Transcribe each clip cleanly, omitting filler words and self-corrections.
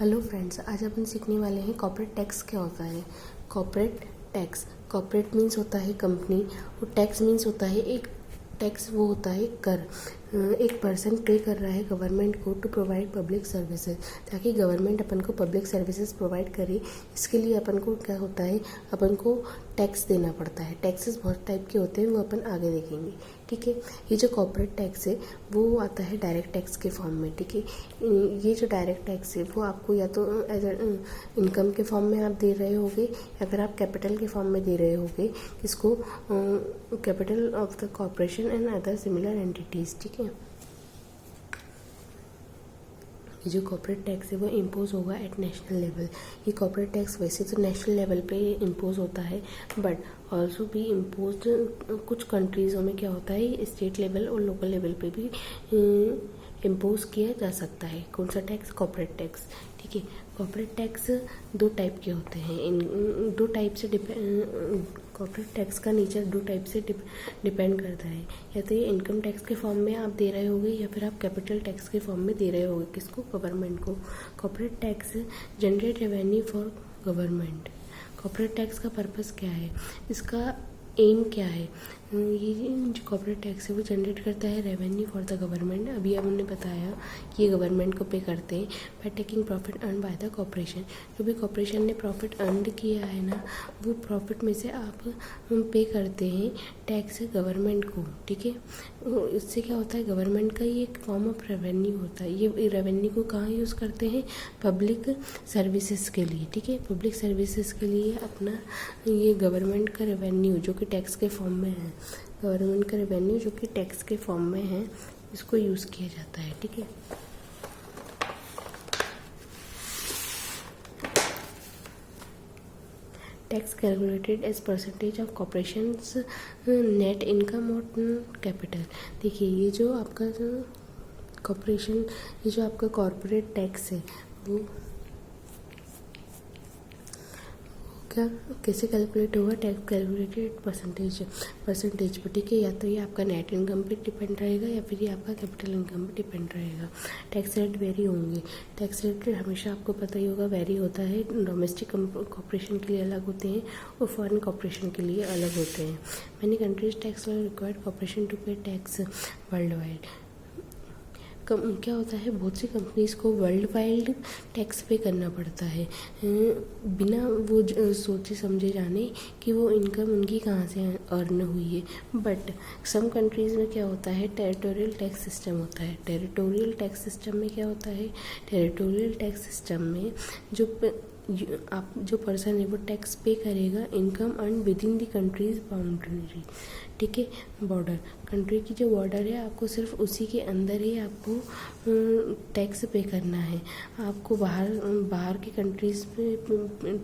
Hello friends, आज अपन सीखने वाले हैं कॉर्पोरेट टैक्स क्या होता है। कॉर्पोरेट टैक्स, कॉर्पोरेट मीन्स होता है कंपनी और टैक्स मीन्स होता है एक टैक्स, वो होता है कर। एक पर्सन पे कर रहा है गवर्नमेंट को टू प्रोवाइड पब्लिक सर्विसेज, ताकि गवर्नमेंट अपन को पब्लिक सर्विसेज प्रोवाइड करे। इसके लिए अपन को क्या होता है, अपन को टैक्स देना पड़ता है। टैक्सेस बहुत टाइप के होते हैं, वो अपन आगे देखेंगे। ठीक है, ये जो कॉर्पोरेट टैक्स है वो आता है डायरेक्ट टैक्स के फॉर्म में। ठीक है, ये जो डायरेक्ट टैक्स है वो आपको या तो एज इनकम के फॉर्म में आप दे रहे होगे, या फिर आप कैपिटल के फॉर्म में दे रहे होगे। इसको capital of the corporation and other similar entities. ठीक है, ये जो कॉर्पोरेट टैक्स है वो इम्पोज होगा एट नेशनल लेवल। ये कॉर्पोरेट टैक्स वैसे तो नेशनल लेवल पे इम्पोज होता है, बट ऑल्सो भी इम्पोज कुछ कंट्रीज़ों में क्या होता है, स्टेट लेवल और लोकल लेवल पे भी इम्पोज किया जा सकता है। कौन सा टैक्स? Corporate tax. ठीक है, कॉर्पोरेट टैक्स दो टाइप के होते हैं। इन दो टाइप से कॉर्पोरेट टैक्स का नेचर दो टाइप से डिपेंड करता है। या तो ये इनकम टैक्स के फॉर्म में आप दे रहे होगे, या फिर आप कैपिटल टैक्स के फॉर्म में दे रहे होगे। किसको? गवर्नमेंट को। Corporate tax generate revenue for government. Corporate tax का पर्पस क्या है, इसका एम क्या है? ये जो कॉर्पोरेट टैक्स है वो जनरेट करता है रेवेन्यू फॉर द गवर्नमेंट। अभी हमने बताया कि ये गवर्नमेंट को पे करते हैं by taking profit earn by the corporation. जो भी कॉर्पोरेशन ने प्रॉफिट अर्न किया है ना, वो प्रॉफिट में से आप पे करते हैं टैक्स गवर्नमेंट को। ठीक है, इससे क्या होता है, गवर्नमेंट का ये एक फॉर्म ऑफ रेवेन्यू होता है। ये रेवेन्यू को कहाँ यूज़ करते हैं? पब्लिक सर्विसेज के लिए। ठीक है, पब्लिक सर्विसेज के लिए अपना ये गवर्नमेंट का रेवेन्यू जो कि टैक्स के फॉर्म में है, गवर्नमेंट का रेवेन्यू जो कि टैक्स के फॉर्म में है, इसको यूज़ किया जाता है। ठीक है, tax calculated as percentage of corporations net income और कैपिटल। देखिए, ये जो आपका कॉर्पोरेशन, ये जो आपका कॉर्पोरेट टैक्स है वो क्या कैसे कैलकुलेट होगा? टैक्स कैलकुलेटेड परसेंटेज पर। ठीक है, या तो ये आपका नेट इनकम पे डिपेंड रहेगा, या फिर ये आपका कैपिटल इनकम पे डिपेंड रहेगा। टैक्स रेट वेरी होंगे। टैक्स रेट हमेशा आपको पता ही होगा वेरी होता है। डोमेस्टिक कॉर्पोरेशन के लिए अलग होते हैं और फॉरेन कॉर्पोरेशन के लिए अलग होते हैं। Many countries tax required corporation to pay tax world wide. क्या होता है, बहुत सी कंपनीज को वर्ल्ड वाइड टैक्स पे करना पड़ता है, बिना वो सोचे समझे जाने कि वो इनकम उनकी कहाँ से अर्न हुई है। बट सम कंट्रीज़ में क्या होता है, टेरिटोरियल टैक्स सिस्टम होता है। टेरिटोरियल टैक्स सिस्टम में क्या होता है, टेरिटोरियल टैक्स सिस्टम में जो पर्सन है वो टैक्स पे करेगा income earn with in the countries boundary. ठीक है, बॉर्डर, कंट्री की जो बॉर्डर है आपको सिर्फ उसी के अंदर ही आपको टैक्स पे करना है। आपको बाहर की कंट्रीज पे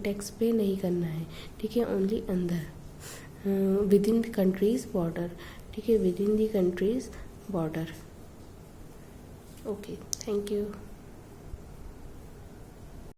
टैक्स पे नहीं करना है। ठीक है, ओनली अंदर with in the countries border. ठीक है, with in the countries border. Okay, thank you.